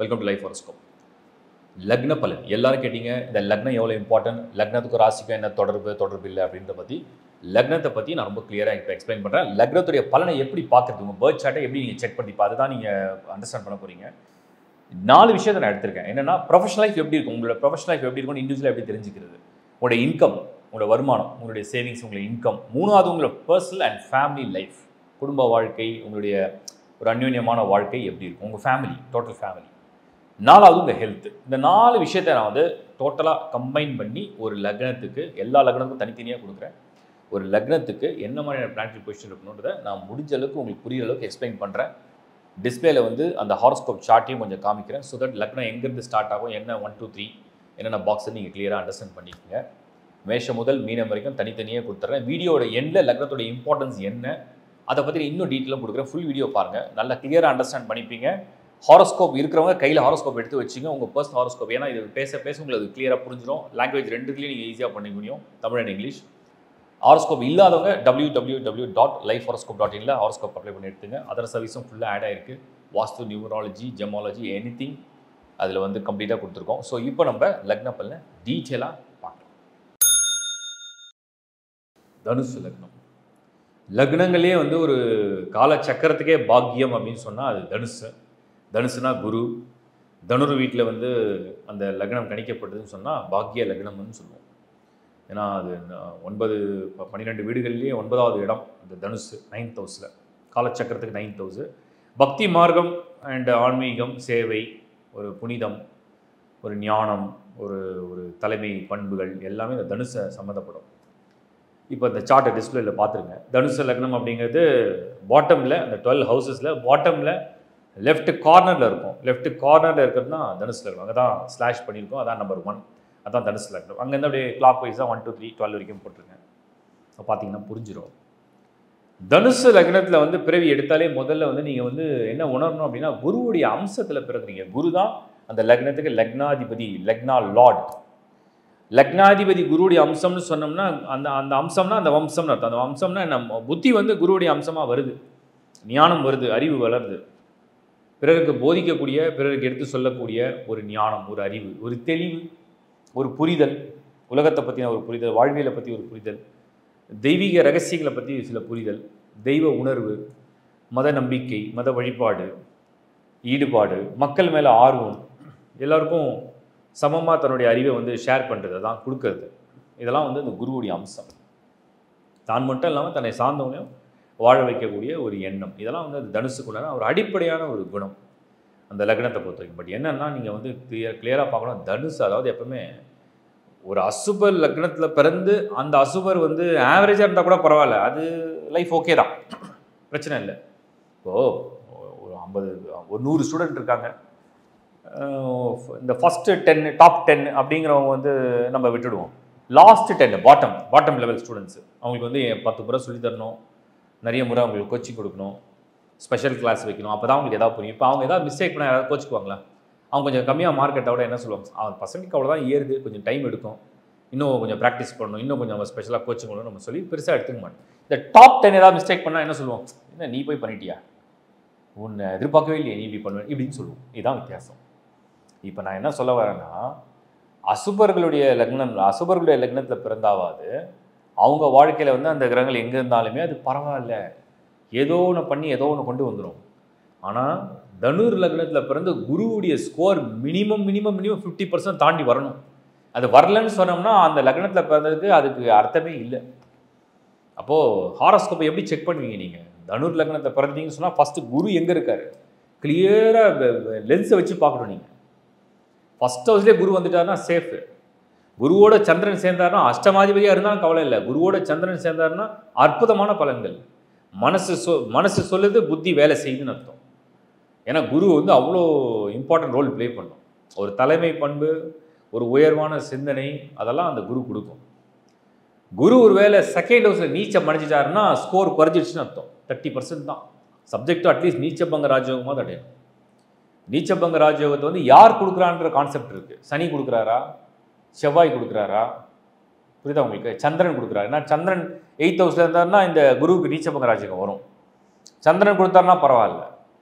Welcome to life horoscope. லக்ன பலன் எல்லாரும் கேட்டீங்க, இந்த லக்னம் எவ்வளோ இம்பார்ட்டன்ட், லக்னத்துக்கு ராசிக்கும் என்ன தொடர்பு இல்லை அப்படின்ற பற்றி லக்னத்தை பற்றி நான் ரொம்ப கிளியராக இப்போ எக்ஸ்பிளைன் பண்ணுறேன். லக்னத்துடைய பலனை எப்படி பார்க்குறது, உங்கள் பேர்த் சார்ட்டை எப்படி நீங்கள் செக் பண்ணி பார்த்து தான் நீங்கள் அண்டர்ஸ்டாண்ட் பண்ண போகிறீங்க. 4 விஷயத்தை நான் எடுத்திருக்கேன். என்னென்னா, ப்ரொஃபஷனல் லைஃப் எப்படி இருக்கும், உங்களோட ப்ரொஃபஷனல் லைஃப் எப்படி இருக்கும், இண்டிவிஜுவலாக எப்படி தெரிஞ்சுக்கிறது, உங்களோட இன்கம், உங்களோட வருமானம், உங்களுடைய சேவிங்ஸ், உங்களுடைய இன்கம். 3வது உங்களோட பர்சனல் அண்ட் ஃபேமிலி லைஃப், குடும்ப வாழ்க்கை, உங்களுடைய ஒரு அந்யோன்யமான வாழ்க்கை எப்படி இருக்கும், உங்கள் ஃபேமிலி, டோட்டல் ஃபேமிலி. 4வது உங்கள் ஹெல்த். இந்த 4 விஷயத்தை நான் வந்து டோட்டலாக கம்பைன் பண்ணி ஒரு லக்னத்துக்கு, எல்லா லக்னத்துக்கும் தனித்தனியாக கொடுக்குறேன். ஒரு லக்னத்துக்கு என்ன மாதிரியான பிளானட்டரி பொசிஷன் இருக்கணுன்றதை நான் முடிஞ்ச அளவுக்கு உங்களுக்கு புரியுற அளவுக்கு எக்ஸ்பிளைன் பண்ணுறேன். டிஸ்பிளேல வந்து அந்த ஹாரோஸ்கோப் சார்ட்டையும் கொஞ்சம் காமிக்கிறேன். ஸோ தட் லக்னம் எங்கேருந்து ஸ்டார்ட் ஆகும், என்ன 1 2 3 என்னென்ன பாக்ஸை நீங்கள் கிளியராக அண்டர்ஸ்டாண்ட் பண்ணிக்கோங்க. மேஷம் முதல் மீனம் வரைக்கும் தனித்தனியாக கொடுத்துட்றேன். வீடியோட எண்டில் லக்னத்தோட இம்பார்ட்டன்ஸ் என்ன அதை பற்றி இன்னும் டீட்டெயிலாக கொடுக்குறேன். ஃபுல் வீடியோ பாருங்கள், நல்லா கிளியராக அண்டர்ஸ்டாண்ட் பண்ணிப்பீங்க. ஹாரோஸ்கோப் இருக்கிறவங்க கையில் ஹாரோஸ்கோப் எடுத்து வச்சுங்க, உங்கள் பர்சனல் ஹாரோஸ்கோப். ஏன்னா இது பேச உங்களுக்கு அது கிளியராக புரிஞ்சிடும். லாங்குவேஜ் 2த்துலேயும் நீங்கள் ஈஸியாக பண்ணிக்க முடியும், தமிழ் அண்ட் இங்கிலீஷ். ஹாரோஸ்கோப் இல்லாதவங்க www.lifehoroscope.in ஹாரோஸ்கோப் அப்ளை பண்ணி எடுத்துங்க. அதர் சர்வீஸும் ஃபுல்லாக ஆட் ஆகிருக்கு. வாஸ்து, நியூமராலஜி, ஜெமாலஜி, எனிதிங் அதில் வந்து கம்ப்ளீட்டாக கொடுத்துருக்கோம். ஸோ இப்போ நம்ம லக்ன பலனை டீட்டெயிலாக பார்க்கலாம். தனுசு லக்னம். லக்னங்களே வந்து ஒரு கால சக்கரத்துக்கே பாக்கியம் அப்படின்னு சொன்னால் அது தனுசு. தனுசுனா குரு. தனுர் வீட்டில் வந்து அந்த லக்னம் கணிக்கப்பட்டதுன்னு சொன்னால் பாக்கிய லக்னம்னு சொல்லுவோம். ஏன்னா அது 12 வீடுகள்லேயே 9வது இடம் இந்த தனுசு, 9th ஹவுஸில். காலச்சக்கரத்துக்கு 9th ஹவுஸு. பக்தி மார்க்கம் அண்ட் ஆன்மீகம், சேவை, ஒரு புனிதம், ஒரு ஞானம், ஒரு தலைமை பண்புகள் எல்லாமே இந்த தனுசை சம்மந்தப்படும். இப்போ இந்த சார்ட்டை டிஸ்பிளேல பார்த்துருங்க. தனுசு லக்னம் அப்படிங்கிறது பாட்டமில், அந்த 12 ஹவுசஸில் பாட்டமில் லெஃப்ட் கார்னரில் இருக்கும். லெஃப்ட் கார்னரில் இருக்கிறது தான் தனுசு லக்னம். அங்கே தான் ஸ்லாஷ் பண்ணியிருக்கோம், அதான் நம்பர் 1. அதான் தனுசு லக்னம். அங்கேருந்து அப்படியே கிளாக் வைஸாக 1 2 3 12 வரைக்கும் போட்டிருக்கேன். இப்போ பார்த்தீங்கன்னா புரிஞ்சிடும். தனுசு லக்னத்தில் வந்து பிறவி எடுத்தாலே முதல்ல வந்து நீங்கள் வந்து என்ன உணரணும் அப்படின்னா, குருவுடைய அம்சத்தில் பிறகுறீங்க. குரு தான் அந்த லக்னத்துக்கு லக்னாதிபதி, லக்னா லார்ட். லக்னாதிபதி குருவுடைய அம்சம்னு சொன்னோம்னா அந்த அம்சம்னா அந்த வம்சம்னு அர்த்தம். அந்த வம்சம்னா நம்ம புத்தி வந்து குருவுடைய அம்சமாக வருது, ஞானம் வருது, அறிவு வளருது. பிறருக்கு போதிக்கக்கூடிய, பிறருக்கு எடுத்து சொல்லக்கூடிய ஒரு ஞானம், ஒரு அறிவு, ஒரு தெளிவு, ஒரு புரிதல், உலகத்தை பற்றின ஒரு புரிதல், வாழ்வியலை பற்றி ஒரு புரிதல், தெய்வீக ரகசியங்களை பற்றி சில புரிதல், தெய்வ உணர்வு, மத நம்பிக்கை, மத வழிபாடு, ஈடுபாடு, மக்கள் மேலே ஆர்வம், எல்லாருக்கும் சமமாக தன்னுடைய அறிவை வந்து ஷேர் பண்ணுறது, தான் கொடுக்கறது. இதெல்லாம் வந்து இந்த குருவுடைய அம்சம். தான் மட்டும் இல்லாமல் தன்னை சார்ந்தவனையும் வாழ வைக்கக்கூடிய ஒரு எண்ணம். இதெல்லாம் வந்து அது தனுசுக்குள்ளான ஒரு அடிப்படையான ஒரு குணம் அந்த லக்னத்தை பொறுத்த வரைக்கும். பட் என்னென்னா, நீங்கள் வந்து கிளியராக பார்க்கணும், தனுசு அதாவது எப்பவுமே ஒரு அசுபர் லக்னத்தில் பிறந்து அந்த அசுபர் வந்து ஆவரேஜாக இருந்தால் கூட பரவாயில்ல, அது லைஃப் ஓகே தான், பிரச்சனை இல்லை. இப்போது ஒரு 100 ஸ்டூடெண்ட் இருக்காங்க. இந்த ஃபஸ்ட்டு 10 டாப் 10 அப்படிங்கிறவங்க வந்து நம்ம விட்டுடுவோம். லாஸ்ட்டு 10 பாட்டம் லெவல் ஸ்டூடெண்ட்ஸு, அவங்களுக்கு வந்து 10 முறை சொல்லித்தரணும், நிறைய முறை அவங்களுக்கு கோச்சிங் கொடுக்கணும், ஸ்பெஷல் கிளாஸ் வைக்கணும். அப்போ தான் அவங்களுக்கு எதாவது புரியும். இப்போ அவங்க ஏதாவது மிஸ்டேக் பண்ணால் யாராவது கோச்சிக்குவாங்களா? அவங்க கொஞ்சம் கம்மியாக மார்க் எடுத்தால் என்ன சொல்லுவாங்க, அவங்க பசங்களுக்கு அவ்வளோதான் ஏறுது, கொஞ்சம் டைம் எடுக்கும், இன்னும் கொஞ்சம் ப்ராக்டிஸ் பண்ணணும், இன்னும் கொஞ்சம் அவங்க ஸ்பெஷலாக கோச்சிங் பண்ணணும் நம்ம சொல்லி பெருசாக எடுத்துக்க மாட்டோம். இந்த டாப் 10 ஏதாவது மிஸ்டேக் பண்ணால் என்ன சொல்லுவோம், என்ன நீ போய் பண்ணிட்டியா, உன்னை எதிர்பார்க்கவே இல்லையே, நீ இப்படி பண்ணுவேன் இப்படின்னு சொல்லுவோம். இதுதான் வித்தியாசம். இப்போ நான் என்ன சொல்ல வரேன்னா, அசுபர்களுடைய லக்னத்தில் பிறந்தாவது அவங்க வாழ்க்கையில் வந்து அந்த கிரகங்கள் எங்கே இருந்தாலுமே அது பரவாயில்ல, ஏதோ ஒன்று பண்ணி ஏதோ ஒன்று கொண்டு வந்துடும். ஆனால் தனுர் லக்னத்தில் பிறந்த குருவுடைய ஸ்கோர் மினிமம் 50% தாண்டி வரணும். அது வரலன்னு சொன்னோம்னா அந்த லக்னத்தில் பிறந்ததுக்கு அதுக்கு அர்த்தமே இல்லை. அப்போது ஹாரோஸ்கோப்பை எப்படி செக் பண்ணுவீங்க நீங்கள்? தனுர் லக்னத்தில் பிறந்தீங்கன்னு சொன்னால் ஃபஸ்ட்டு குரு எங்கே இருக்கார் கிளியராக லென்ஸை வச்சு பார்க்கணும். நீங்கள் ஃபஸ்ட் ஹவுஸ்லேயே குரு வந்துட்டாருன்னா சேஃபு. குருவோட சந்திரன் சேர்ந்தாருன்னா, அஷ்டமாதிபதியாக இருந்தாலும் கவலை இல்லை, குருவோட சந்திரன் சேர்ந்தாருன்னா அற்புதமான பலன்கள். மனசு சொல்லுது, புத்தி வேலை செய்யுதுன்னு அர்த்தம். ஏன்னா குரு வந்து அவ்வளோ இம்பார்ட்டன்ட் ரோல் ப்ளே பண்ணும். ஒரு தலைமை பண்பு, ஒரு உயர்வான சிந்தனை, அதெல்லாம் அந்த குரு கொடுக்கும். குரு ஒரு வேளை செகண்ட் ஹவுஸில் நீச்சம் அடைஞ்சிட்டாருன்னா ஸ்கோர் குறைஞ்சிடுச்சுன்னு அர்த்தம். 30% தான். சப்ஜெக்ட் அட்லீஸ்ட் நீச்சபங்க ராஜயோகமாக தடையும். நீச்சபங்க ராஜயோகத்தை வந்து யார் கொடுக்குறான்ற கான்செப்ட் இருக்குது. சனி கொடுக்குறாரா, செவ்வாய் கொடுக்குறாரா, புரியுதா உங்களுக்கு? சந்திரன் கொடுக்குறாரு. ஏன்னா சந்திரன் 8th ஹவுஸில் இருந்தாருன்னா இந்த குருவுக்கு நீச்சபங்க ராஜயோகம் வரும். சந்திரன் கொடுத்தாருன்னா பரவாயில்ல.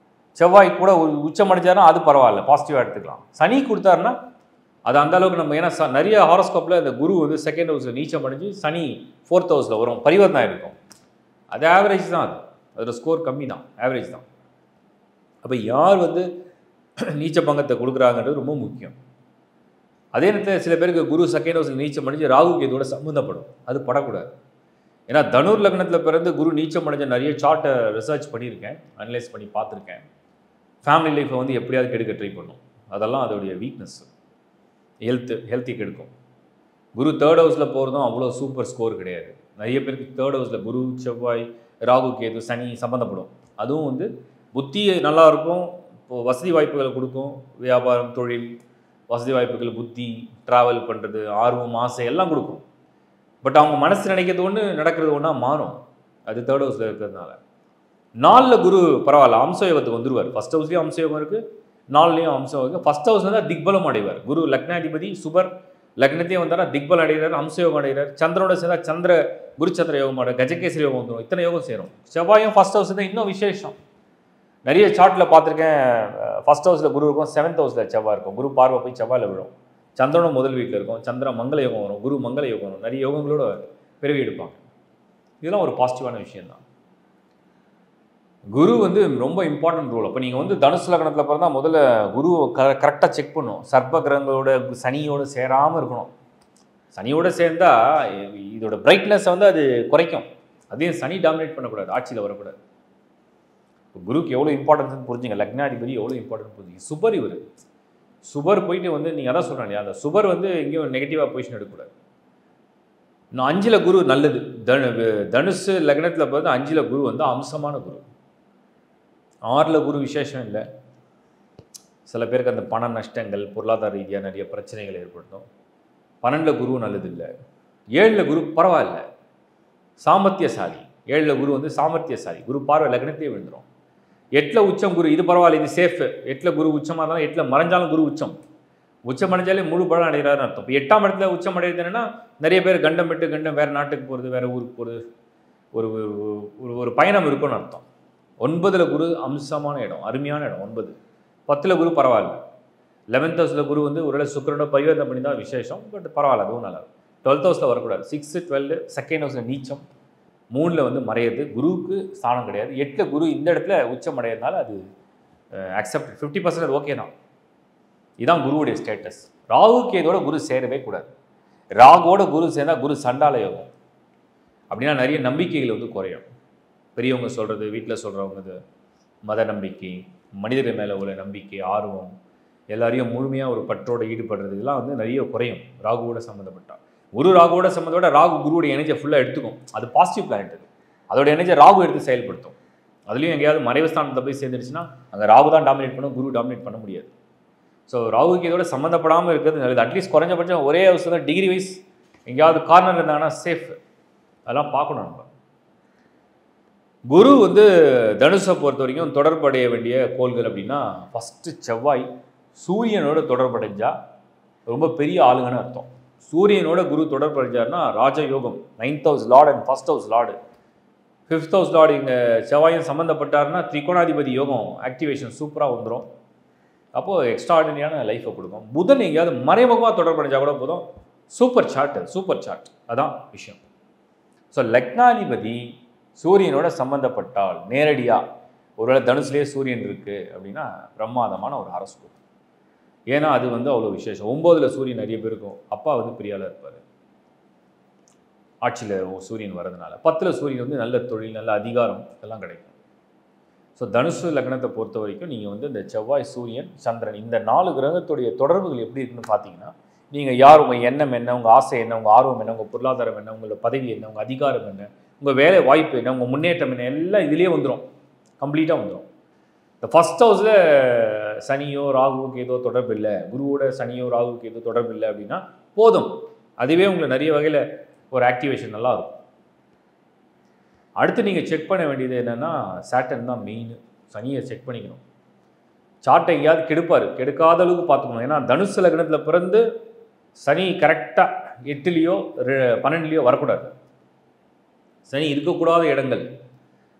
செவ்வாய் கூட ஒரு உச்சம் அடைஞ்சாருன்னா அது பரவாயில்ல, பாசிட்டிவாக எடுத்துக்கலாம். சனி கொடுத்தாருன்னா அது அந்த அளவுக்கு நம்ம, ஏன்னா நிறைய ஹாரோஸ்கோப்பில் இந்த குரு வந்து செகண்ட் ஹவுஸில் நீச்சம் அடைஞ்சு சனி 4th ஹவுஸில் வரும், பரிவர்த்தனை இருக்கும். அது ஆவரேஜ் தான், அதோட ஸ்கோர் கம்மி தான், ஆவரேஜ் தான். அப்போ யார் வந்து நீச்ச பங்கத்தை கொடுக்குறாங்கன்றது ரொம்ப முக்கியம். அதே நேரத்தில் சில பேருக்கு குரு செகண்ட் ஹவுஸில் நீச்சம் அடைஞ்சு ராகு கேதுவோட சம்மந்தப்படும், அது படக்கூடாது. ஏன்னா தனுர் லக்னத்தில் பிறந்து குரு நீச்சம் அடைஞ்ச நிறைய சார்ட்டை ரிசர்ச் பண்ணியிருக்கேன், அனலைஸ் பண்ணி பார்த்துருக்கேன். ஃபேமிலி லைஃப்பை வந்து எப்படியாவது கெடுக்க ட்ரை பண்ணும், அதெல்லாம் அதோடைய வீக்னஸ். ஹெல்த்தி கெடுக்கும். குரு 3rd ஹவுஸில் போகிறதும் அவ்வளோ சூப்பர் ஸ்கோர் கிடையாது. நிறைய பேருக்கு 3rd ஹவுஸில் குரு செவ்வாய் ராகு கேது சனி சம்மந்தப்படும். அதுவும் வந்து புத்தி நல்லாயிருக்கும், இப்போது வசதி வாய்ப்புகளை கொடுக்கும், வியாபாரம் தொழில் வசதி வாய்ப்புகள், புத்தி, ட்ராவல் பண்ணுறது, ஆர்வம் ஆசை எல்லாம் கொடுக்கும். பட் அவங்க மனசு நினைக்கிறது ஒன்று நடக்கிறது ஒன்றா மாறும். அது 3rd ஹவுஸில் இருக்கிறதுனால. 4ல் குரு பரவாயில்ல, அம்சயோகத்துக்கு வந்துடுவார். 1st ஹவுஸ்லேயும் அம்சயோகம் இருக்குது, 4லேயும் அம்சம் இருக்குது. 1st ஹவுஸ்ல தான் திக்பலம் அடைவார். குரு லக்னாதிபதி சுபர் லக்னத்தையும் வந்தாரா திக்பலம் அடைகிறார், அம்சயோகம் அடைகிறார். சந்திரனோட சேர்ந்தா குரு சந்திர யோகம் அடை, கஜகேசரி யோகம் வந்துடும். இத்தனை யோகம் சேரும். செவ்வாயும் 1st ஹவுஸ் தான் இன்னும் விசேஷம். நிறைய சார்ட்டில் பார்த்துருக்கேன், 1st ஹவுஸில் குரு இருக்கும், 7th ஹவுஸில் செவ்வாய் இருக்கும். குரு பார்வை போய் செவ்வாயில் விழும். சந்திரனும் முதல் வீட்டில் இருக்கும், சந்திரன் மங்கள யோகம் வரும், குரு மங்கள யோகம் வரும். நிறைய யோகங்களோட பிறவி எடுப்பாங்க. இதெல்லாம் ஒரு பாசிட்டிவான விஷயம்தான். குரு வந்து ரொம்ப இம்பார்ட்டன்ட் ரோல். அப்போ நீங்கள் வந்து தனுசு லக்னத்தில் பிறந்தால் முதல்ல குரு கரெக்டாக செக் பண்ணும். சர்ப்ப கிரகங்களோட சனியோடு சேராமல் இருக்கணும். சனியோடு சேர்ந்தால் இதோட பிரைட்னஸை வந்து அது குறைக்கும். அதையும் சனி டாமினேட் பண்ணக்கூடாது, ஆட்சியில் வரக்கூடாது. இப்போ குருக்கு எவ்வளோ இம்பார்ட்டன்ஸ்னு புரிஞ்சுங்க, லக்னாதிபதி எவ்வளோ இம்பார்ட்டன்ஸ் புரிஞ்சுங்க. சுபர் இவர் சுபர் போயிட்டு வந்து நீங்கள் அதான் சொல்கிறேன் இல்லையா, அந்த சுபர் வந்து எங்கேயும் நெகட்டிவாக பொசிஷன் எடுக்கக்கூடாது. இன்னும் 5ல் குரு நல்லது. தனுசு லக்னத்தில் பார்த்து 5ல் குரு வந்து அம்சமான குரு. 6ல் குரு விசேஷம் இல்லை. சில பேருக்கு அந்த பண நஷ்டங்கள், பொருளாதார ரீதியாக நிறைய பிரச்சனைகள் ஏற்படுத்தும். 12ல் குரு நல்லது இல்லை. 7ல் குரு பரவாயில்ல, சாமர்த்தியசாலி. 7ல் குரு வந்து சாமர்த்தியசாலி. குரு பார்வை லக்னத்தையே விழுந்துடும். 8ல் உச்சம் குரு, இது பரவாயில்ல, இது சேஃப். 8ல் குரு உச்சமாக இருந்தாலும் 8ல் மறைஞ்சாலும் குரு உச்சம் அடைஞ்சாலே முழு பலன் அடைகிறாருன்னு அர்த்தம். இப்போ 8ஆம் இடத்துல உச்சம் அடைகிறது என்னன்னா, நிறைய பேர் கண்டம் வேறு நாட்டுக்கு போகிறது, வேறு ஊருக்கு போகிறது, ஒரு ஒரு பயணம் இருக்குன்னு அர்த்தம். 9ல் குரு அம்சமான இடம், அருமையான இடம் 9. 10ல் குரு பரவாயில்ல. 11th ஹவுஸில் குரு வந்து ஒரு சுக்கிரனோட பரிவர்த்தனை பண்ணி தான் விசேஷம். பட் பரவாயில்ல, அதுவும் நல்லா இருக்கும். 12th ஹவுஸில் வரக்கூடாது. 6, 12, செகண்ட் ஹவுஸில் நீச்சம், 3ல் வந்து மறையிறது. குருவுக்கு ஸ்தானம் கிடையாது. 8ல் குரு இந்த இடத்துல உச்சம் அடையிறதுனால அது அக்செப்ட் 50% ஓகே தான். இதுதான் குருவுடைய ஸ்டேட்டஸ். ராகு கேதோட குரு சேரவே கூடாது. ராகுவோட குரு சேர்ந்தால் குரு சண்டால யோகம். அப்படின்னா நிறைய நம்பிக்கைகள் வந்து குறையும். பெரியவங்க சொல்கிறது, வீட்டில் சொல்கிறவங்க மத நம்பிக்கை, மனிதர்கள் மேலே உள்ள நம்பிக்கை, ஆர்வம், எல்லாரையும் முழுமையாக ஒரு பற்றோடு ஈடுபடுறது, இதெல்லாம் வந்து நிறைய குறையும் ராகுவோட சம்மந்தப்பட்டால். குரு ராகுவோட சம்மந்தப்பட்ட ராகு குருவுடைய எனர்ஜியை ஃபுல்லாக எடுத்துக்கும். அது பாசிட்டிவ் பிளானட். அது அதோட எனர்ஜியை ராகு எடுத்து செயல்படுத்தும். அதுலேயும் எங்கேயாவது மறைவு ஸ்தானத்தை போய் சேர்ந்துருச்சுன்னா அங்கே ராகு தான் டாமினேட் பண்ணும், குரு டாமினேட் பண்ண முடியாது. ஸோ ராகுக்கு இதோட சம்மந்தப்படாமல் இருக்கிறது நல்லது. அட்லீஸ்ட் குறைஞ்சபட்சம் ஒரே ஹவுஸ் தான், டிகிரி வைஸ் எங்கேயாவது கார்னர் இருந்தாங்கன்னா சேஃப். அதெல்லாம் பார்க்கணும் நம்ம. குரு வந்து தனுஷை பொறுத்த வரைக்கும் தொடர்படைய வேண்டிய கோள்கள் அப்படின்னா, ஃபஸ்ட்டு செவ்வாய் சூரியனோட தொடர்படைஞ்சால் ரொம்ப பெரிய ஆளுங்கன்னு அர்த்தம். சூரியனோட குரு தொடர்படைஞ்சார்னா ராஜயோகம், 9th house Lord and 1st house Lord, 5th house Lord இங்கே செவ்வாயும் சம்மந்தப்பட்டார்னா திரிகோணாதிபதி யோகம் ஆக்டிவேஷன் சூப்பராக வந்துடும். அப்போது எக்ஸ்ட்ராடினரியான லைஃப்பை கொடுக்கும். புதன் எங்கேயாவது மறைமுகமாக தொடர்படைஞ்சால் கூட போதும், சூப்பர் சார்ட். அதான் விஷயம். ஸோ லக்னாதிபதி சூரியனோட சம்மந்தப்பட்டால் நேரடியாக ஒருவேளை தனுசுலேயே சூரியன் இருக்குது அப்படின்னா பிரமாதமான ஒரு ஹாரோஸ்கோப். ஏன்னா அது வந்து அவ்வளோ விசேஷம். 9ல் சூரியன் நிறைய பேருக்கும் அப்பா வந்து பெரியாளாக இருப்பார், ஆட்சியில் சூரியன் வரதுனால. 10ல் சூரியன் வந்து நல்ல தொழில், நல்ல அதிகாரம் இதெல்லாம் கிடைக்கும். ஸோ தனுசு லக்னத்தை பொறுத்த வரைக்கும் நீங்கள் வந்து இந்த செவ்வாய், சூரியன், சந்திரன் இந்த 4 கிரகத்துடைய தொடர்புகள் எப்படி இருக்குன்னு பார்த்தீங்கன்னா, நீங்கள் யார், உங்கள் எண்ணம் என்ன, உங்கள் ஆசை என்ன, உங்கள் ஆர்வம் என்ன, உங்கள் பொருளாதாரம் என்ன, உங்களோட பதவி என்ன, உங்கள் அதிகாரம் என்ன, உங்கள் வேலை வாய்ப்பு என்ன, உங்கள் முன்னேற்றம் என்ன, எல்லாம் இதிலே வந்துடும், கம்ப்ளீட்டாக வந்துடும். இந்த 1st ஹவுஸில் சனியோ ராகுவுக்கு ஏதோ தொடர்பு இல்லை, குருவோட சனியோ ராகுவுக்கு ஏதோ தொடர்பு இல்லை அப்படின்னா போதும், அதுவே உங்களுக்கு நிறைய வகையில் ஒரு ஆக்டிவேஷன் நல்லா இருக்கும். அடுத்து நீங்கள் செக் பண்ண வேண்டியது என்னென்னா, சாட்டர்ன் தான் மெயின். சனியை செக் பண்ணிக்கணும். சார்ட்டை எங்கேயாவது கெடுப்பார், கெடுக்காத அளவுக்கு பார்த்துக்கணும். ஏன்னா தனுசு லக்னத்தில் பிறந்து சனி கரெக்டாக 8லேயோ 12லேயோ வரக்கூடாது. சனி இருக்கக்கூடாத இடங்கள்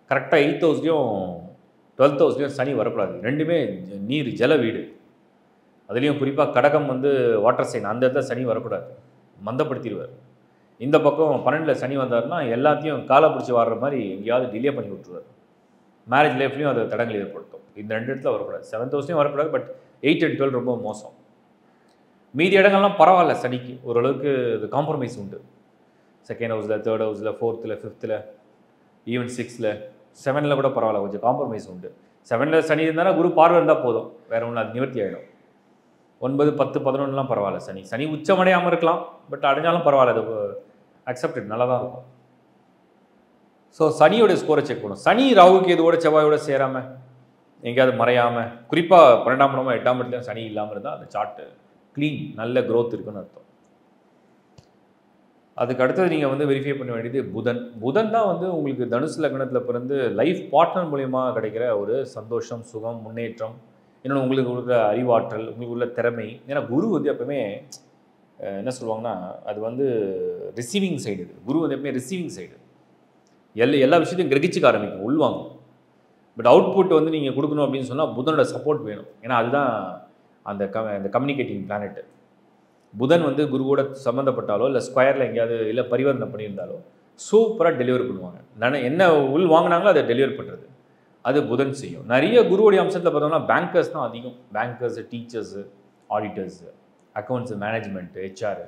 கரெக்டாக 8th ஹவுஸ்லேயும் 12th ஹவுஸ்லேயும் சனி வரக்கூடாது. ரெண்டுமே நீர் ஜல வீடு. அதுலேயும் குறிப்பாக கடகம் வந்து வாட்டர் சைன், அந்த இடத்துல சனி வரக்கூடாது, மந்தப்படுத்திடுவார். இந்த பக்கம் 12ல் சனி வந்தார்னா எல்லாத்தையும் காலை பிடிச்சி வாடுற மாதிரி எங்கேயாவது டிலே பண்ணி விட்டுருவார். மேரேஜ் லைஃப்லையும் அது தடங்கள் ஏற்படுத்தும். இந்த 2 இடத்துல வரக்கூடாது. 7th ஹவுஸ்லையும் வரக்கூடாது. பட் 8 and 12 ரொம்ப மோசம். மீதி இடங்கள்லாம் பரவாயில்ல, சனிக்கு ஓரளவுக்கு இது காம்ப்ரமைஸ் உண்டு. 2nd ஹவுஸில், 3rd ஹவுஸில், 4th, 5th, ஈவன் 6th, 7ல் கூட பரவாயில்ல, கொஞ்சம் காம்ப்ரமைஸ் உண்டு. 7ல் சனி இருந்தால் குரு பார்வை இருந்தால் போதும், வேறு ஒன்றும் அது நிவர்த்தி ஆகிடும். 9, 10, 11 பரவாயில்ல. சனி உச்சமடையாமல் இருக்கலாம், பட் அடைஞ்சாலும் பரவாயில்ல, அது அக்செப்டட், நல்லா தான் இருக்கும். ஸோ சனியோட ஸ்கோரை செக் பண்ணும். சனி ராகுக்கு எதுவோட செவ்வாயோட சேராமல் எங்கேயாவது மறையாமல், குறிப்பாக 12ஆம் இடமோ 8ஆம் இடத்துலையும் சனி இல்லாமல் இருந்தால் அந்த சார்ட்டு க்ளீன், நல்ல க்ரோத் இருக்குன்னு அர்த்தம். அதுக்கு அடுத்தது நீங்கள் வந்து வெரிஃபை பண்ண வேண்டியது புதன் தான் வந்து உங்களுக்கு தனுசு லக்னத்தில் பிறந்து லைஃப் பார்ட்னர் மூலயமா கிடைக்கிற ஒரு சந்தோஷம், சுகம், முன்னேற்றம், இன்னொன்று உங்களுக்கு உள்ள அறிவாற்றல், உங்களுக்கு உள்ள திறமை. ஏன்னா குரு வந்து எப்பவுமே என்ன சொல்லுவாங்கன்னா, அது வந்து ரிசீவிங் சைடு. குரு வந்து எப்பவுமே ரிசீவிங் சைடு. எல்லா விஷயத்தையும் கிரகிச்சிக்க ஆரம்பிக்கும், உள்வாங்கும். பட் அவுட்புட் வந்து நீங்கள் கொடுக்கணும் அப்படின்னு சொன்னால் புதனோட சப்போர்ட் வேணும். ஏன்னா அதுதான் அந்த கம்யூனிகேட்டிங் பிளானெட்டு. புதன் வந்து குருவோட சம்மந்தப்பட்டாலோ இல்லை ஸ்கொயரில் எங்கேயாவது இல்லை பரிவர்த்தனை பண்ணியிருந்தாலோ சூப்பராக டெலிவரி பண்ணுவாங்க. என்ன உள் வாங்கினாங்களோ அதை டெலிவரி பண்ணுறது அது புதன் செய்யும். நிறைய குருவோடைய அம்சத்தில் பார்த்தோம்னா பேங்கர்ஸ் தான் அதிகம். Bankers, teachers, auditors, accounts, management, HR,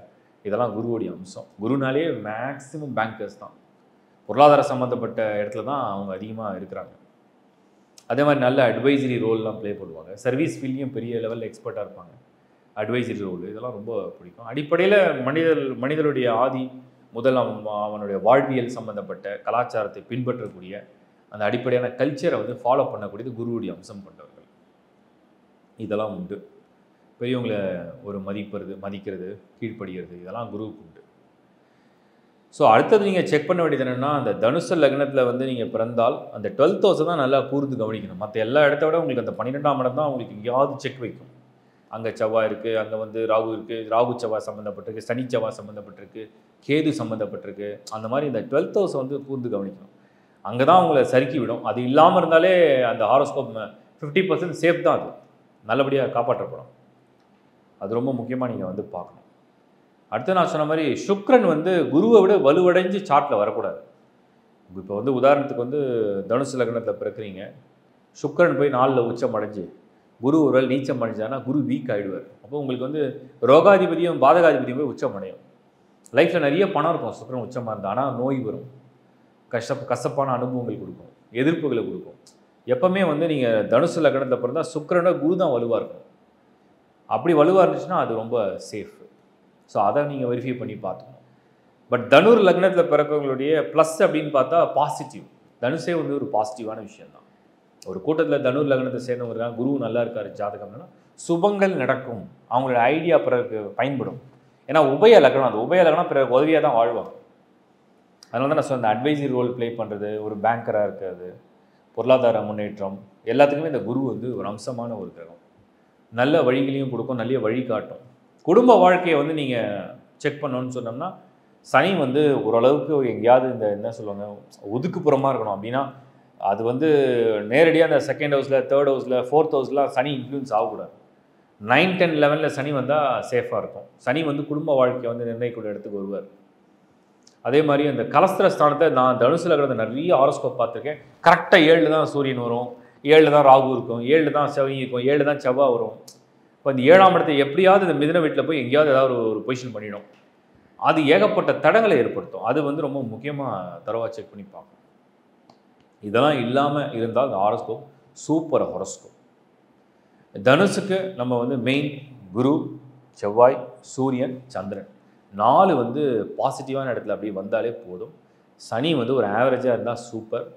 இதெல்லாம் குருவோடைய அம்சம். குருனாலே மேக்ஸிமம் பேங்கர்ஸ் தான். பொருளாதார சம்மந்தப்பட்ட இடத்துல தான் அவங்க அதிகமாக இருக்கிறாங்க. அதே மாதிரி நல்ல அட்வைசரி ரோல்லாம் ப்ளே பண்ணுவாங்க. சர்வீஸ் ஃபீல்ட்லையும் பெரிய லெவலில் எக்ஸ்பர்ட்டாக இருப்பாங்க. அட்வைசரி ரோல் இதெல்லாம் ரொம்ப பிடிக்கும். அடிப்படையில் மனிதனுடைய ஆதி முதல் அவனுடைய வாழ்வியல் சம்மந்தப்பட்ட கலாச்சாரத்தை பின்பற்றக்கூடிய அந்த அடிப்படையான கல்ச்சரை வந்து ஃபாலோ பண்ணக்கூடியது குருவுடைய அம்சம் கொண்டவர்கள். இதெல்லாம் உண்டு. பெரியவங்களை ஒரு மதிக்கிறது, கீழ்ப்படுகிறது, இதெல்லாம் குருவுக்கு உண்டு. ஸோ அடுத்தது நீங்கள் செக் பண்ண வேண்டியது என்னென்னா, அந்த தனுசு லக்னத்தில் வந்து நீங்கள் பிறந்தால் அந்த 12th ஹவுஸை தான் நல்லா கூர்ந்து கவனிக்கணும். மற்ற எல்லா இடத்த விட உங்களுக்கு அந்த 12ஆம் இடம் தான் உங்களுக்கு எங்கேயாவது செக் வைக்கும். அங்கே செவ்வாய் இருக்குது, அங்கே வந்து ராகு இருக்குது, ராகு செவ்வாய் சம்மந்தப்பட்டிருக்கு, சனி செவ்வாய் சம்மந்தப்பட்டிருக்கு, கேது சம்மந்தப்பட்டிருக்கு. அந்த மாதிரி இந்த 12th ஹவுஸை வந்து கூர்ந்து கவனிக்கணும். அங்கே தான் உங்களை சறுக்கி விடும். அது இல்லாமல் இருந்தாலே அந்த ஹாரோஸ்கோப் 50% சேஃப் தான், அது நல்லபடியாக காப்பாற்றப்படும். அது ரொம்ப முக்கியமாக நீங்கள் வந்து பார்க்கணும். அடுத்து நான் சொன்ன மாதிரி சுக்கிரன் வந்து குருவை விட வலுவடைஞ்சு சார்ட்டில் வரக்கூடாது. இப்போ வந்து உதாரணத்துக்கு வந்து தனுசு லக்னத்தில் பிறக்கிறீங்க, சுக்கிரன் போய் 4ல் உச்சம் அடைஞ்சு குரு ஒரு வேளை நீச்சம் அடைஞ்சானா குரு வீக் ஆகிடுவார். அப்போ உங்களுக்கு வந்து ரோகாதிபதியும் பாதகாதிபதியும் போய் உச்சம் அடையும். லைஃப்பில் நிறைய பணம் இருக்கும் சுக்கிரன் உச்சமாக இருந்தால், ஆனால் நோய் வரும், கசப்பான அனுபவங்கள் கொடுக்கும், எதிர்ப்புகளை கொடுக்கும். எப்பவுமே வந்து நீங்கள் தனுசு லக்னத்தில் பிறந்தால் சுக்கிரனோட குரு தான் வலுவாக இருக்கும். அப்படி வலுவாக இருந்துச்சுன்னா அது ரொம்ப சேஃப். ஸோ அதை நீங்கள் வெரிஃபை பண்ணி பார்த்துக்கணும். பட் தனுர் லக்னத்தில் பிறக்கவங்களுடைய ப்ளஸ் அப்படின்னு பார்த்தா பாசிட்டிவ். தனுஷே வந்து ஒரு பாசிட்டிவான விஷயம்தான். ஒரு கூட்டத்தில் தனுர் லக்னத்தை சேர்ந்தவங்க இருக்காங்க, குரு நல்லா இருக்கார் ஜாதகம்னா சுபங்கள் நடக்கும், அவங்களோட ஐடியா பிறகு பயன்படும். ஏன்னா உபய லக்னம், அந்த உபய லக்னம் பிறகு உதவியாக தான் வாழ்வாங்க. அதனால தான் நான் சொன்ன அட்வைசரி ரோல் ப்ளே பண்ணுறது, ஒரு பேங்கராக இருக்கிறது, பொருளாதார முன்னேற்றம், எல்லாத்துக்குமே இந்த குரு வந்து ஒரு அம்சமான ஒரு கிரகம். நல்ல வழிகளையும் கொடுக்கும், நல்ல வழி காட்டும். குடும்ப வாழ்க்கையை வந்து நீங்கள் செக் பண்ணணும்னு சொன்னோம்னா சனி வந்து ஓரளவுக்கு எங்கேயாவது இந்த என்ன சொல்லுவாங்க ஒதுக்குப்புறமாக இருக்கணும். அப்படின்னா அது வந்து நேரடியாக அந்த 2nd ஹவுஸில், 3rd ஹவுஸில், 4th ஹவுஸ்லாம் சனி இன்ஃப்ளூயன்ஸ் ஆகக்கூடாது. 9, 10, 11 சனி வந்தால் சேஃபாக இருக்கும். சனி வந்து குடும்ப வாழ்க்கையை வந்து நிர்ணயிக்கூடிய இடத்துக்கு வருவார். அதே மாதிரி அந்த கலஸ்திர ஸ்தானத்தை நான் தனுசு லக்னத்தை நிறைய ஹாரோஸ்கோப் பார்த்துருக்கேன். கரெக்டாக 7ல் தான் சூரியன் வரும், 7ல் தான் ராகு இருக்கும், 7ல் தான் செவ்வாய் இருக்கும், 7ல் தான் செவ்வாய் வரும். இப்போ இந்த 7ஆம் இடத்தை எப்படியாவது இந்த மிதுன வீட்டில் போய் எங்கேயாவது ஏதாவது ஒரு பொசிஷன் பண்ணிடும். அது ஏகப்பட்ட தடங்களை ஏற்படுத்தும். அது வந்து ரொம்ப முக்கியமாக தரவாக செக் பண்ணி பார்க்கணும். இதெல்லாம் இல்லாமல் இருந்தால் அந்த ஹாரோஸ்கோப் சூப்பர் ஹாரோஸ்கோப். தனுசுக்கு நம்ம வந்து மெயின் குரு, செவ்வாய், சூரியன், சந்திரன் 4 வந்து பாசிட்டிவான இடத்துல அப்படியே வந்தாலே போதும். சனி வந்து ஒரு ஆவரேஜாக இருந்தால் சூப்பர்.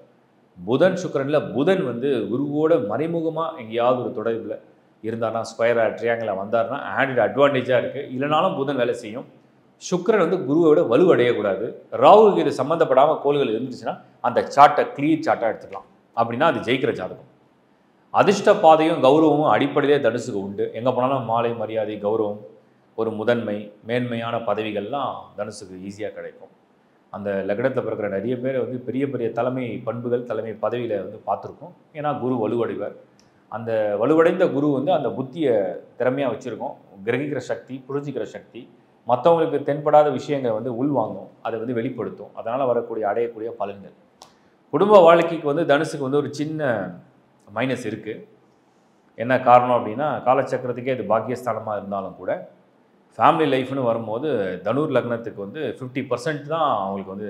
புதன் சுக்கிரனில் புதன் வந்து குருவோட மறைமுகமாக எங்கேயாவது ஒரு தொடர்பில் இருந்தார்னா, ஸ்கொயராக ட்ரியாங்கிளாக வந்தார்னா ஆடட் அட்வான்டேஜாக இருக்குது. இல்லைனாலும் புதன் வேலை செய்யும். சுக்கிரன் வந்து குருவை விட வலுவடையக்கூடாது. ராகுக்கு இது சம்மந்தப்படாமல் கோள்கள் இருந்துச்சுன்னா அந்த சார்ட்டை கிளியர் சார்ட்டாக எடுத்துக்கலாம். அப்படின்னா அது ஜெயிக்கிற ஜாதகம். அதிர்ஷ்ட பாதையும் கௌரவமும் அடிப்படையிலே தனுசுக்கு உண்டு. எங்கே போனாலும் மாலை மரியாதை, கௌரவம், ஒரு முதன்மை, மேன்மையான பதவிகள்லாம் தனுசுக்கு ஈஸியாக கிடைக்கும். அந்த லக்னத்தில் பிறக்கிற நிறைய பேர் வந்து பெரிய பெரிய தலைமை பண்புகள் தலைமை பதவியில் வந்து பார்த்துருக்கோம். ஏன்னா குரு வலுவடைவார். அந்த வலுவடைந்த குரு வந்து அந்த புத்தியை திறமையாக வச்சுருக்கோம். கிரகிக்கிற சக்தி, புரிஞ்சிக்கிற சக்தி, மற்றவங்களுக்கு தென்படாத விஷயங்களை வந்து உள்வாங்கும், அதை வந்து வெளிப்படுத்தும். அதனால் வரக்கூடிய அடையக்கூடிய பலன்கள். குடும்ப வாழ்க்கைக்கு வந்து தனுசுக்கு வந்து ஒரு சின்ன மைனஸ் இருக்குது. என்ன காரணம் அப்படின்னா, காலச்சக்கரத்துக்கே இது பாக்கியஸ்தானமாக இருந்தாலும் கூட ஃபேமிலி லைஃப்னு வரும்போது தனுர் லக்னத்துக்கு வந்து 50% தான் அவங்களுக்கு வந்து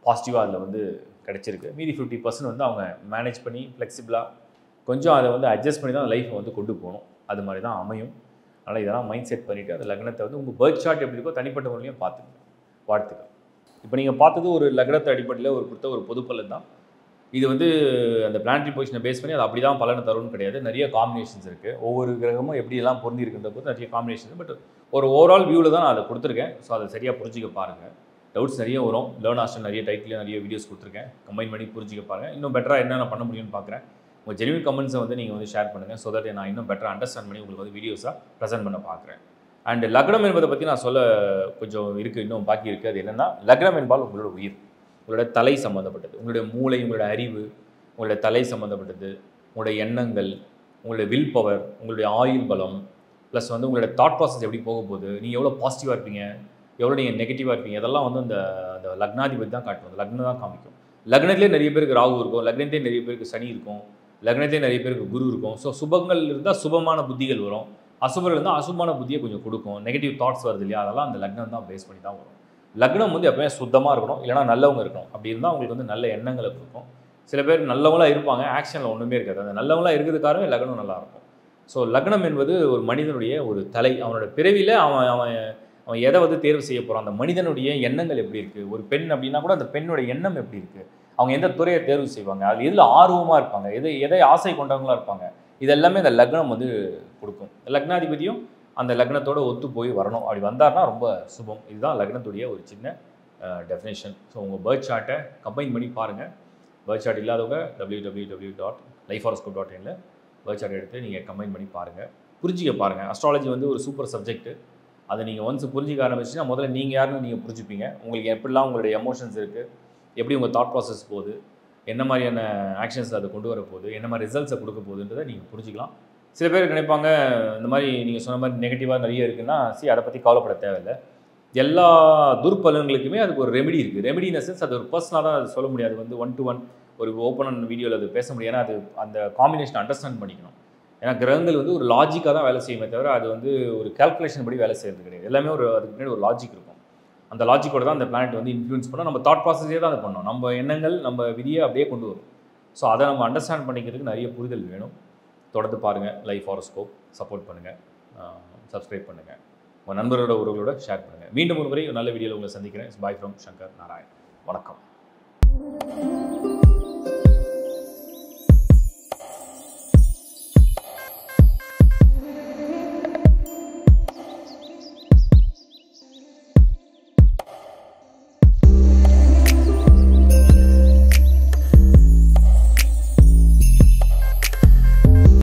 பாசிட்டிவாக அதில் வந்து கிடச்சிருக்கு. மீதி 50% வந்து அவங்க மேனேஜ் பண்ணி ஃப்ளெக்சிபிளாக கொஞ்சம் அதை வந்து அட்ஜஸ்ட் பண்ணி தான் லைஃப்பை வந்து கொண்டு போகணும். அது மாதிரி தான் அமையும். அதனால் இதெல்லாம் மைண்ட் செட் பண்ணிவிட்டு அந்த லக்னத்தை வந்து உங்கள் பர்த் சார்ட் எப்படி இருக்கோ தனிப்பட்ட முறையிலையும் பார்த்துக்கங்க. வாழ்த்துக்கள். இப்போ நீங்கள் பார்த்தது ஒரு லக்னத்தை அடிப்படையில் ஒரு கொடுத்த ஒரு பொது பலன் தான். இது வந்து அந்த பிளானட்டரி பொசிஷனை பேஸ் பண்ணி அது அப்படி தான் பலனை தரும்னு கிடையாது. நிறைய காம்பினேஷன்ஸ் இருக்குது. ஒவ்வொரு கிரகமும் எப்படியெல்லாம் பொருந்திருக்கின்ற போது நிறைய காம்பினேஷன். பட் ஒரு ஓவரால் வியூவில் தான் நான் அதை கொடுத்துருக்கேன். ஸோ அதை சரியாக புரிஞ்சிக்க பாருங்கள். டவுட்ஸ் நிறைய வரும். லேர்ன் ஆஸ்டர் நிறைய டைட்டில் நிறைய வீடியோஸ் கொடுத்துருக்கேன். கம்பைன் பண்ணி புரிஞ்சிக்க பாருங்கள். இன்னும் பெட்டராக என்னென்ன பண்ண முடியும்னு பார்க்குறேன். உங்கள் ஜென்யூன் கமெண்ட்ஸை வந்து நீங்கள் வந்து ஷேர் பண்ணுங்கள். ஸோ தட் நான் இன்னும் பெட்டராக அண்டர்ஸ்டாண்ட் பண்ணி உங்களுக்கு வந்து வீடியோஸாக ப்ரெசென்ட் பண்ண பார்க்குறேன். அண்ட் லக்னம் என்பதை பற்றி நான் சொல்ல கொஞ்சம் இருக்குது, இன்னும் பாக்கி இருக்குது. அது என்னென்னா, லக்னம் என்பால் உங்களோட உயிர், உங்களோட தலை சம்மந்தப்பட்டது. உங்களுடைய மூளை, உங்களோட அறிவு, உங்களுடைய தலை சம்மந்தப்பட்டது, உங்களுடைய எண்ணங்கள், உங்களுடைய வில் பவர், உங்களுடைய ஆயுள் பலம், ப்ளஸ் வந்து உங்களுடைய தாட் ப்ராசஸ் எப்படி போக போகுது, நீங்கள் எவ்வளோ பாசிட்டிவாக இருப்பீங்க, எவ்வளோ நீங்கள் நெகட்டிவாக இருப்பீங்க, இதெல்லாம் வந்து அந்த லக்னாதிபதி தான் காட்டுவோம். லக்னம் தான் காமிக்கும். லக்னத்திலே நிறைய பேருக்கு ராகு இருக்கும், லக்னத்திலே நிறைய பேருக்கு சனி இருக்கும், லக்னத்திலே நிறைய பேருக்கு குரு இருக்கும். ஸோ சுபங்கள் இருந்தால் சுபமான புத்திகள் வரும், அசுபர்கள் இருந்தால் அசுபமான புத்தியை கொஞ்சம் கொடுக்கும். நெகட்டிவ் தாட்ஸ் வருது இல்லையா, அதெல்லாம் அந்த லக்னம் தான் பேஸ் பண்ணி தான் வரும். லக்னம் வந்து எப்பவுமே சுத்தமாக இருக்கணும், இல்லைனா நல்லவங்க இருக்கணும். அப்படி இருந்தால் அவங்களுக்கு வந்து நல்ல எண்ணங்களை கொடுக்கும். சில பேர் நல்லவங்களாக இருப்பாங்க, ஆக்ஷனில் ஒன்றுமே இருக்காது. அந்த நல்லவங்களாக இருக்கிறதுக்காகவே லக்னம் நல்லாயிருக்கும். ஸோ லக்னம் என்பது ஒரு மனிதனுடைய ஒரு தலை. அவனோட பிறவியில் அவன் எதை வந்து தேர்வு செய்ய போகிறான், அந்த மனிதனுடைய எண்ணங்கள் எப்படி இருக்குது. ஒரு பெண் அப்படின்னா கூட அந்த பெண்ணோட எண்ணம் எப்படி இருக்குது, அவங்க எந்த துறையை தேர்வு செய்வாங்க, அது எதில் ஆர்வமாக இருப்பாங்க, எதை ஆசை கொண்டவங்களாக இருப்பாங்க, இதெல்லாமே அந்த லக்னம் வந்து கொடுக்கும். லக்னாதிபதியும் அந்த லக்னத்தோடு ஒத்து போய் வரணும். அப்படி வந்தார்னா ரொம்ப சுபம். இதுதான் லக்னத்துடைய ஒரு சின்ன டெஃபினேஷன். ஸோ உங்கள் பர்த் சார்ட்டை கம்பைன் பண்ணி பாருங்கள். பர்த் சார்ட் இல்லாதவங்க www.lifehoroscope.in பர்த் சார்ட் எடுத்து நீங்கள் கம்பைன் பண்ணி பாருங்கள், புரிஞ்சிக்க பாருங்கள். அஸ்ட்ராலஜி வந்து ஒரு சூப்பர் சப்ஜெக்ட்டு. அதை நீங்கள் ஒன்ஸ் புரிஞ்சிக்க ஆரம்பிச்சுன்னா முதல்ல நீங்கள் யாருன்னு நீங்கள் புரிஞ்சுப்பீங்க. உங்களுக்கு எப்படிலாம் உங்களுடைய எமோஷன்ஸ் இருக்குது, எப்படி உங்கள் தாட் ப்ராசஸ் போகுது, என்ன மாதிரியான ஆக்ஷன்ஸ் அதை கொண்டு வர போகுது, என்ன மாதிரி ரிசல்ட்ஸை கொடுக்க போகுதுன்றதை நீங்கள் புரிஞ்சிக்கலாம். சில பேர் நினைப்பாங்க இந்த மாதிரி நீங்கள் சொன்ன மாதிரி நெகட்டிவாக நிறைய இருக்குன்னா அதை பற்றி கவலைப்பட தேவையில்லை. எல்லா துர்பலன்களுக்குமே அதுக்கு ஒரு ரெமெடி இருக்குது. ரெமெடி இன் சென்ஸ் அது ஒரு பர்சனாக தான் அது சொல்ல முடியாது. வந்து 1-to-1 ஒரு ஓப்பன் வீடியோவில் அது பேச முடியும். ஏன்னா அது அந்த காம்பினேஷன் அண்டர்ஸ்டாண்ட் பண்ணிக்கணும். ஏன்னா கிரகங்கள் வந்து ஒரு லாஜிக்காக தான் வேலை செய்யுமே தவிர அது வந்து ஒரு கால்குலேஷன் படி வேலை செய்கிறது கிடையாது. எல்லாமே அதுக்கு முன்னாடி ஒரு லாஜிக் இருக்கும். அந்த லாஜிக்கோட தான் அந்த பிளானட் வந்து இன்ஃப்ளூயன்ஸ் பண்ணோம். நம்ம தாட் ப்ராசஸே தான் அதை பண்ணோம். நம்ம எண்ணங்கள் நம்ம விதியை அப்படியே கொண்டு வரும். ஸோ அதை நம்ம அண்டர்ஸ்டாண்ட் பண்ணிக்கிறதுக்கு நிறைய புரிதல் வேணும். தொடர்ந்து பாருங்கள். லைஃப் ஹாரோஸ்கோப் சப்போர்ட் பண்ணுங்கள், சப்ஸ்கிரைப் பண்ணுங்கள், உங்கள் நண்பர்களோட உறவுகளோட ஷேர் பண்ணுங்கள். மீண்டும் ஒரு முறை நல்ல வீடியோவில் உங்களை சந்திக்கிறேன். Bye from Shankar Narayan. வணக்கம்.